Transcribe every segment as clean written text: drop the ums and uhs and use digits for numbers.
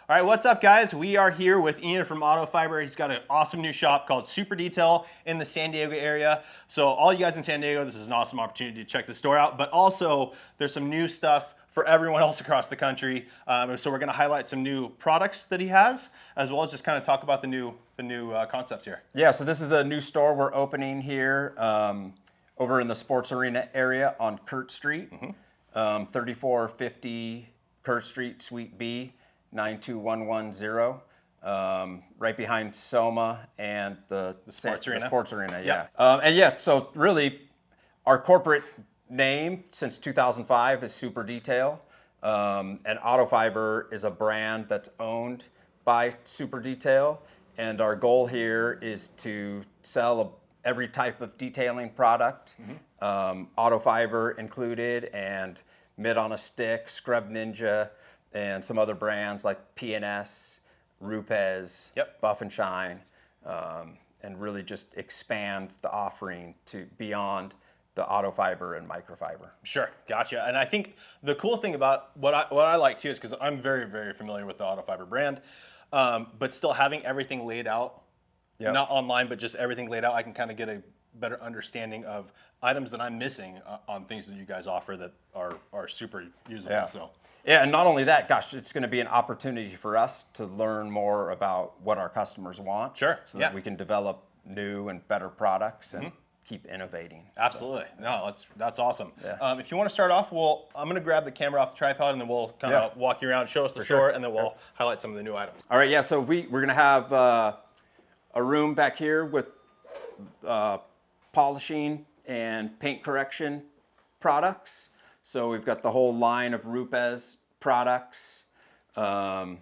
All right, what's up, guys? We are here with Ian from Autofiber. He's got an awesome new shop called Super Detail in the San Diego area. So all you guys in San Diego, this is an awesome opportunity to check the store out. But also, there's some new stuff for everyone else across the country. So we're going to highlight some new products that he has, as well as just kind of talk about the new concepts here. Yeah, so this is a new store we're opening here over in the sports arena area on Kurtz Street, 3450 Kurtz St Suite B, 92110. Right behind Soma and the sports arena. The sports arena, Yep. yeah. So really, our corporate name since 2005 is Super Detail, and Autofiber is a brand that's owned by Super Detail, and our goal here is to sell every type of detailing product, Autofiber included, and mid on a stick, Scrub Ninja, and some other brands like P&S, Rupes, Buff and Shine, and really just expand the offering to beyond the Autofiber and microfiber. Sure, gotcha. And I think the cool thing about what I like too is because I'm very, very familiar with the Autofiber brand, but still having everything laid out, not online, but just everything laid out, I can kind of get a better understanding of items that I'm missing on things that you guys offer that are super usable. Yeah. So. Yeah, and not only that, gosh, it's going to be an opportunity for us to learn more about what our customers want. Sure. So that we can develop new and better products and keep innovating. Absolutely. So. No, that's awesome. Yeah. If you want to start off, I'm going to grab the camera off the tripod and then we'll kind of walk you around, show us the store, and then we'll highlight some of the new items. All right, yeah, so we're going to have a room back here with polishing and paint correction products. So we've got the whole line of Rupes products, Jeskar,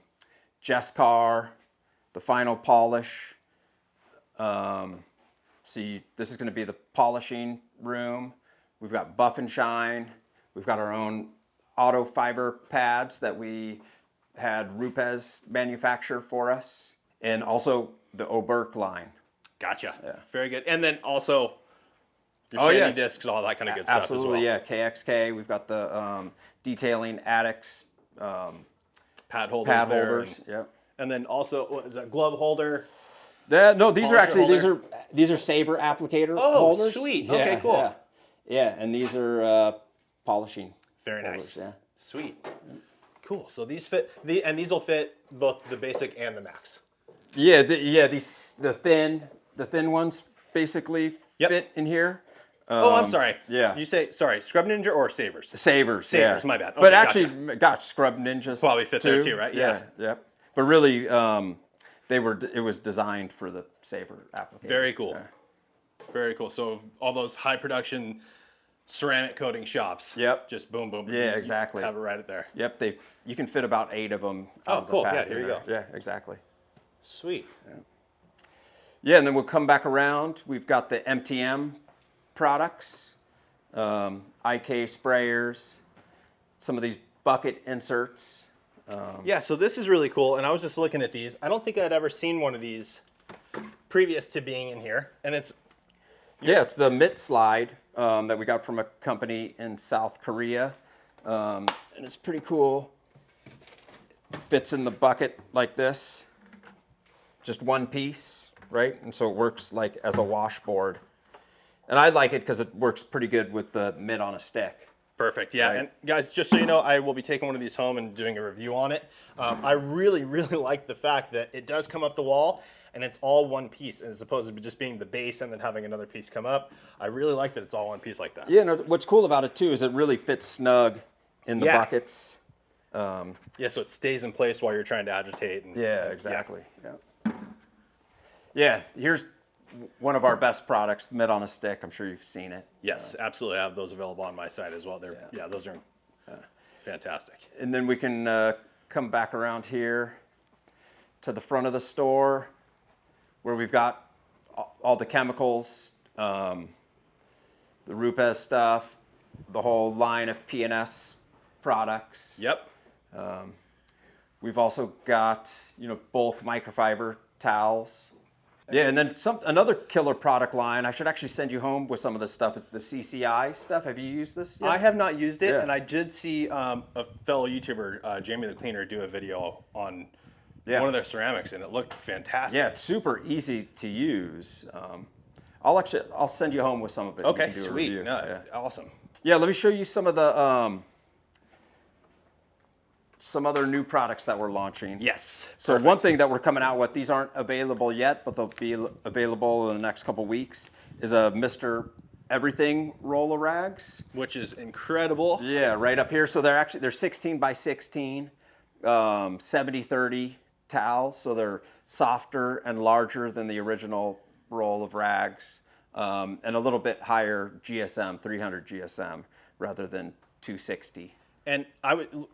the final polish. This is going to be the polishing room. We've got Buff and Shine. We've got our own Autofiber pads that we had Rupes manufacture for us, and also the Oberk line. Gotcha. Yeah. Very good. And then also your shaving discs, all that kind of good stuff as well. Absolutely, yeah. KXK. We've got the detailing addicts, pad holders. Yep. And then also, what is that, glove holder? No, these are Polisher actually these are saver applicator holders. Oh, sweet. Yeah, Okay, cool. Yeah, and these are polishing. Very holders, nice. Yeah. Sweet. Cool. So these fit, and these will fit both the basic and the max. Yeah, the thin ones basically fit in here. I'm sorry. Yeah. You say, sorry, Scrub Ninja or Savers? Savers, Savers, my bad. Okay, but actually, gosh, Scrub Ninjas probably fit there too, right? Yeah. But really, it was designed for the Saver application. Very cool. Yeah. Very cool. So all those high production ceramic coating shops. Yep. Just boom, boom. Yeah, exactly. Have it right there. Yep. You can fit about 8 of them. Oh, out of cool. The pad Yeah, here you go. Yeah, exactly. Sweet. Yeah, and then we'll come back around. We've got the MTM products, IK sprayers, some of these bucket inserts. Yeah, so this is really cool, and I was just looking at these. I don't think I'd ever seen one of these previous to being in here, and it's... Yeah, it's the mitt slide that we got from a company in South Korea, and it's pretty cool. It fits in the bucket like this, just one piece, right? And so it works like as a washboard. And I like it because it works pretty good with the mitt on a stick. Perfect, yeah. Right. And guys, just so you know, I will be taking one of these home and doing a review on it. I really, really like the fact that it does come up the wall and it's all one piece, as opposed to just being the base and then having another piece come up. I really like that it's all one piece like that. Yeah, no, what's cool about it too is it really fits snug in the buckets. Yeah, so it stays in place while you're trying to agitate. And, exactly. Yeah, here's one of our best products, the mitt on a stick. I'm sure you've seen it. Yes, absolutely. I have those available on my site as well. Those are fantastic. And then we can come back around here to the front of the store where we've got all the chemicals, the Rupes stuff, the whole line of P&S products. Yep. We've also got, bulk microfiber towels. Yeah, and then another killer product line. I should actually send you home with some of this stuff. It's the CCI stuff. Have you used this yet? I have not used it, and I did see a fellow YouTuber, Jamie the Cleaner, do a video on one of their ceramics, and it looked fantastic. Yeah, it's super easy to use. I'll send you home with some of it. Okay, You can do a sweet. review. No, awesome. Yeah, let me show you some of the some other new products that we're launching. Yes. So one thing that we're coming out with, these aren't available yet, but they'll be available in the next couple weeks, is a Mr. Everything roll of rags. Which is incredible. Yeah, right up here. So they're 16 by 16, 70-30 towels. So they're softer and larger than the original roll of rags, and a little bit higher GSM, 300 GSM, rather than 260. And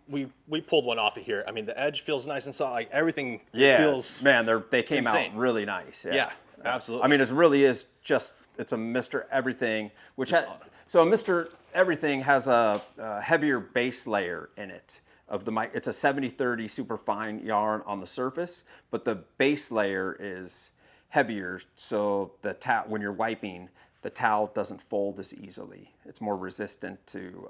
we pulled one off of here. I mean, the edge feels nice and soft. Like everything feels. Man, they came insane. out really nice. Yeah, absolutely. I mean, it really is just, it's a Mr. Everything, so Mr. Everything has a heavier base layer in it. It's a 70-30 super fine yarn on the surface, but the base layer is heavier, so when you're wiping, the towel doesn't fold as easily. It's more resistant to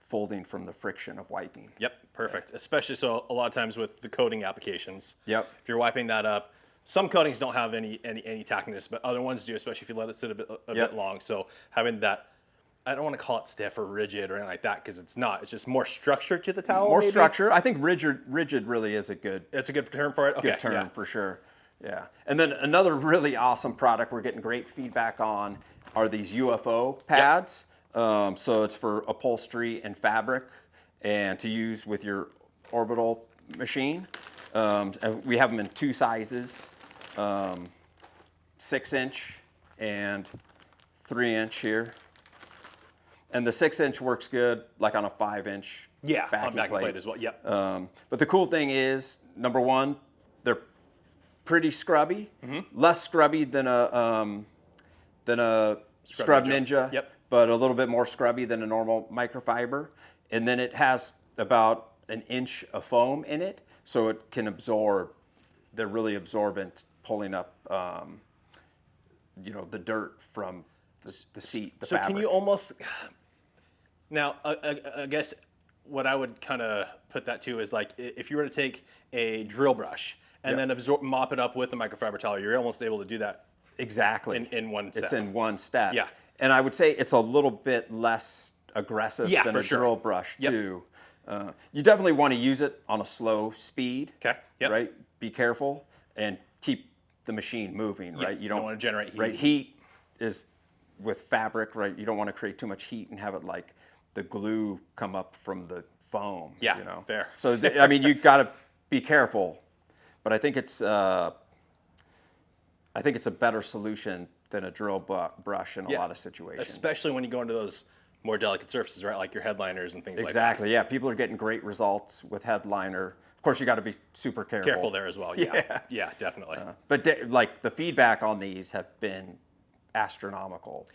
folding from the friction of wiping. Yep, perfect. Especially so a lot of times with the coating applications. Yep. If you're wiping that up, some coatings don't have any tackiness, but other ones do, especially if you let it sit a bit long. So having that, I don't want to call it stiff or rigid or anything like that, because it's not. It's just more structure to the towel. More maybe? structure. I think rigid really is a good. It's a good term for it. Okay, good term for sure. Yeah. And then another really awesome product we're getting great feedback on are these UFO pads. Yep. So it's for upholstery and fabric, and to use with your orbital machine. And we have them in two sizes, 6-inch and 3-inch here. And the 6-inch works good, like on a 5-inch backing plate as well. Yep. But the cool thing is, number one, they're pretty scrubby, less scrubby than a Scrub Ninja, but a little bit more scrubby than a normal microfiber. And then it has about an inch of foam in it, so it can absorb. They're really absorbent, pulling up, the dirt from the seat, the fabric. So can you almost, now I guess what I would kind of put that to is like if you were to take a drill brush and then mop it up with a microfiber towel, you're almost able to do that. Exactly. In one step. It's in one step. Yeah. And I would say it's a little bit less aggressive than a drill brush too. You definitely want to use it on a slow speed. Okay. Yep. Right. Be careful and keep the machine moving. Right. You don't want to generate heat. Right. Heat is with fabric. Right. You don't want to create too much heat and have it like the glue come up from the foam. Yeah. Fair. So you got to be careful, but I think it's a better solution than a drill brush in a lot of situations. Especially when you go into those more delicate surfaces, right? Like your headliners and things like that. Exactly, yeah. People are getting great results with headliner. Of course, you got to be super careful. Careful there as well, yeah, definitely. But the feedback on these have been astronomical.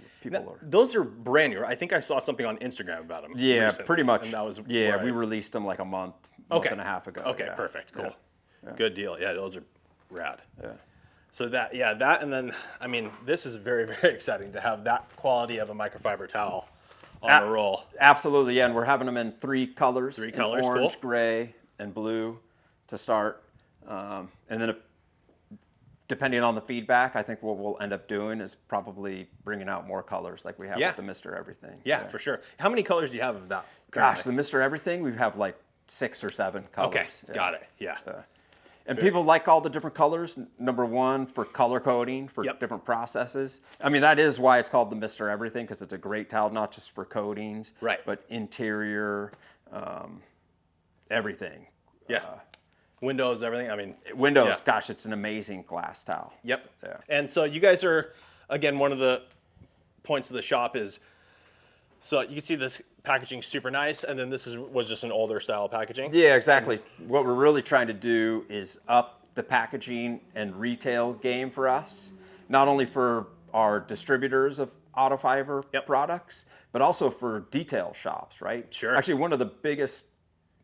Those are brand new. Right? I think I saw something on Instagram about them. Yeah, recently, pretty much. And that was right. We released them like a month and a half ago. Okay, perfect, cool. Yeah. Good deal. Yeah, those are rad. Yeah. So that, and then, I mean, this is very, very exciting to have that quality of a microfiber towel on a roll. Absolutely, yeah, and we're having them in 3 colors. 3 colors, orange, cool. gray, and blue to start. And then depending on the feedback, I think what we'll end up doing is probably bringing out more colors like we have with the Mr. Everything. Yeah, for sure. How many colors do you have of that? Gosh, the Mr. Everything, we have like 6 or 7 colors. Okay, got it, yeah. And people like all the different colors. Number one, for color coding, for different processes. I mean, that is why it's called the Mr. Everything, because it's a great towel, not just for coatings, but interior, everything. Yeah. Windows, everything. I mean, windows. Gosh, it's an amazing glass towel. Yep. Yeah. And so you guys are, again, one of the points of the shop is, so you can see this packaging super nice, and then this was just an older style packaging. Yeah, exactly. What we're really trying to do is up the packaging and retail game for us, not only for our distributors of Autofiber products, but also for detail shops, right? Sure. Actually, one of the biggest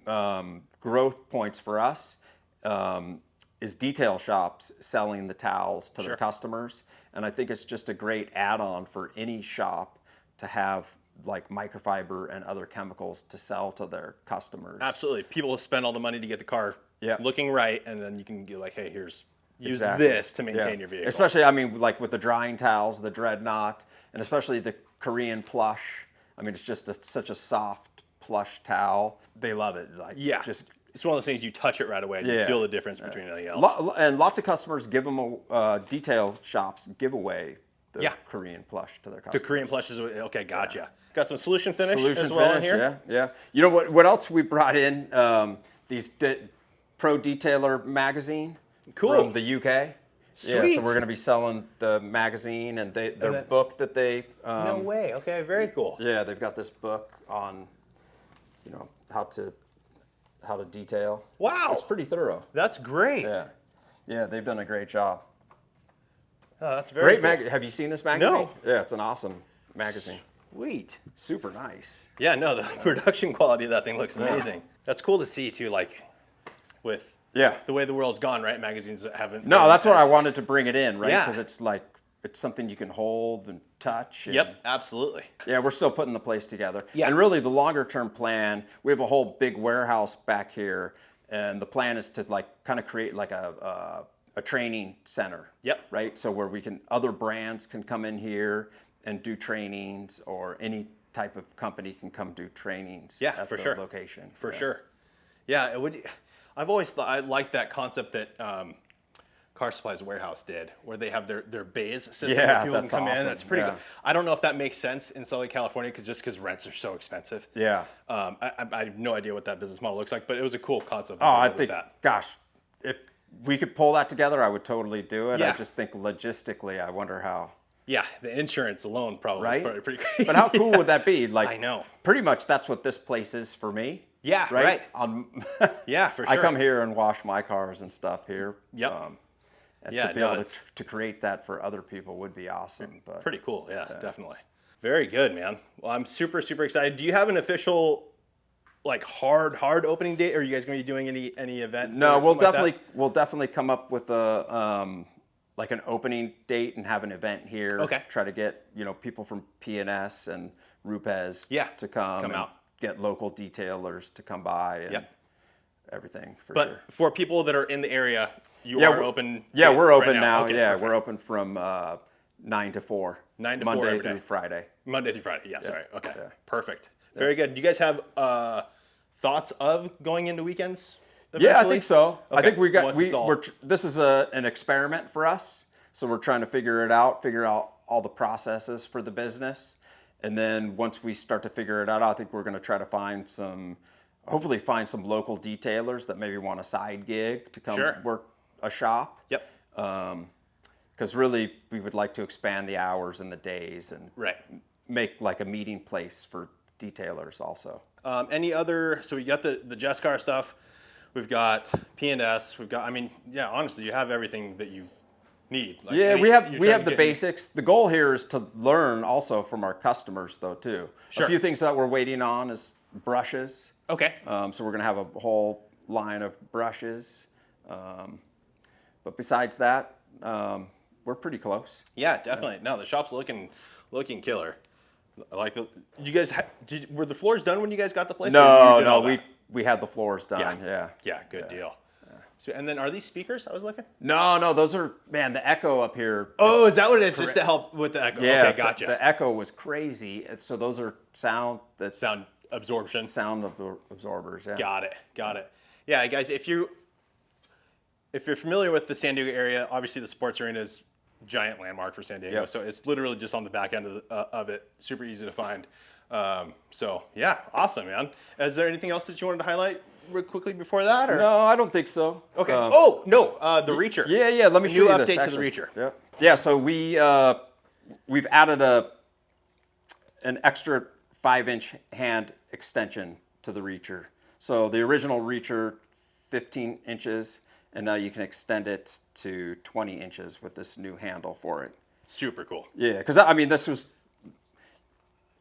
growth points for us is detail shops selling the towels to their customers, and I think it's just a great add-on for any shop to have like microfiber and other chemicals to sell to their customers. Absolutely. People spend all the money to get the car Yeah. looking right, and then you can get like, hey, use Exactly. this to maintain your vehicle. Especially, I mean, like with the drying towels, the Dreadnought, and especially the Korean plush. I mean, it's just such a soft plush towel. They love it. Like, Yeah. just It's one of those things you touch it right away and you Yeah. feel the difference between anything else. And lots of customers give them detail shops give away the Yeah. Korean plush to their The customers. Korean plush is okay. Gotcha. Got some solution finish Solution as well finish, in here. yeah. You know what else we brought in? These Pro Detailer magazine Cool. from the UK. Yeah, Sweet. so we're going to be selling the magazine and their book that they. No way. Okay, very cool. Yeah, they've got this book on, how to detail. Wow. It's pretty thorough. That's great. Yeah, they've done a great job. Oh, that's very Great cool. Have you seen this magazine? No. Yeah, it's an awesome magazine. Sweet. Super nice. Yeah, no, the production quality of that thing looks amazing. That's cool to see too, like with the way the world's gone, right? Magazines haven't. No, that's what I wanted to bring it in, right? Yeah. Because it's something you can hold and touch. And Yep, absolutely. Yeah, we're still putting the place together. Yeah. And really the longer term plan, we have a whole big warehouse back here, and the plan is to kind of create like a training center. Yep. Right? So where other brands can come in here and do trainings, or any type of company can come do trainings at the location. For sure. Yeah, it would. I've always thought I like that concept that Car Supplies Warehouse did, where they have their bays system where people can come in. That's pretty cool. I don't know if that makes sense in Southern California because rents are so expensive. Yeah. I have no idea what that business model looks like, but it was a cool concept. I think, gosh, if we could pull that together, I would totally do it. Yeah. I just think logistically, I wonder how. Yeah, the insurance alone probably is probably pretty crazy. But how cool would that be? Like, I know. Pretty much that's what this place is for me. Yeah, right. Yeah, for sure. I come here and wash my cars and stuff here. Yep. And to be able to create that for other people would be awesome. But pretty cool. Yeah, definitely. Very good, man. Well, I'm super, super excited. Do you have an official, like hard opening date? Or are you guys going to be doing any event? No, we'll definitely come up with a like an opening date and have an event here. Okay. Try to get people from P&S and Rupes to come out. Get local detailers to come by and everything for sure. But for people that are in the area, you are open. Yeah, we're open right now. Okay, yeah, perfect. we're open from 9 to 4. 9 to 4 Monday every through day. Friday. Monday through Friday. Yeah, sorry. Okay, Yeah. perfect. Very good. Do you guys have thoughts of going into weekends? Yeah, I eventually? think so. Okay. I think This is an experiment for us. So we're trying to figure out all the processes for the business. And then once we start to figure it out, I think we're going to try to hopefully find some local detailers that maybe want a side gig to come work a shop. Yep. Because really we would like to expand the hours and the days and make like a meeting place for detailers also. So we got the Jesscar stuff. We've got P&S. We've got, honestly, you have everything that you need. Like we have the basics. The goal here is to learn also from our customers though too. Sure. A few things that we're waiting on is brushes. Okay. So we're going to have a whole line of brushes. But besides that, we're pretty close. Yeah, definitely. No, the shop's looking killer. I like the. Did you guys were the floors done when you guys got the place? No, we had the floors done. Yeah. Yeah, good deal. So, and then are these speakers? I was looking. No, those are the echo up here. Oh, is that what it is? Just to help with the echo. Yeah, okay, gotcha. The echo was crazy. So those are sound absorbers. Yeah. Got it. Yeah, guys, if you're familiar with the San Diego area, obviously the sports arena is a giant landmark for San Diego. Yep. So it's literally just on the back end of it. Super easy to find. So yeah, awesome, man. Is there anything else that you wanted to highlight real quickly before that? Or? No, I don't think so. Okay. The Reacher. Yeah. Let me show New you this. update to the Reacher. Yep. Yeah. So we've added an extra 5-inch hand extension to the Reacher. So the original Reacher, 15 inches, and now you can extend it to 20 inches with this new handle for it. Super cool. Yeah, because this was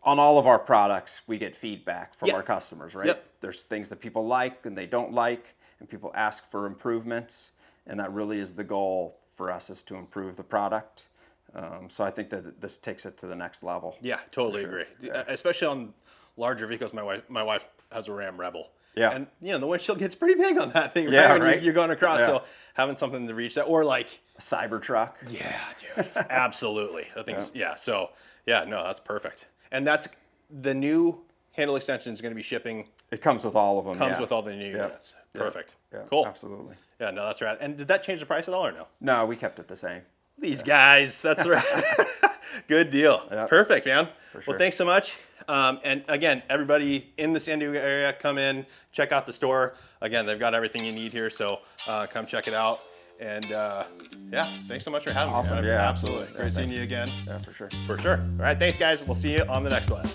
on all of our products. We get feedback from our customers, right? Yep. There's things that people like and they don't like, and people ask for improvements, and that really is the goal for us, is to improve the product. So I think that this takes it to the next level. Yeah, totally agree. Yeah. Especially on larger vehicles. My wife has a Ram Rebel. Yeah. And you know, the windshield gets pretty big on that thing, Yeah, right? When right. you're going across. Yeah. So having something to reach that, or like, A Cybertruck. yeah, dude, absolutely. I think, so yeah, no, that's perfect. And that's the new handle extension is going to be shipping. It comes with all of them. Comes with all the new units. Perfect. Cool. Absolutely. Yeah, no, that's right. And did that change the price at all or no? No, we kept it the same. These guys, that's right. Good deal. Yep. Perfect, man. For sure. Well, thanks so much. And again, everybody in the San Diego area, come in, check out the store. Again, they've got everything you need here, so come check it out. And yeah, thanks so much for having me. Awesome. Man. Yeah, Absolutely. absolutely. Great Yeah, seeing you again. Yeah, for sure. For sure. All right, thanks guys. We'll see you on the next one.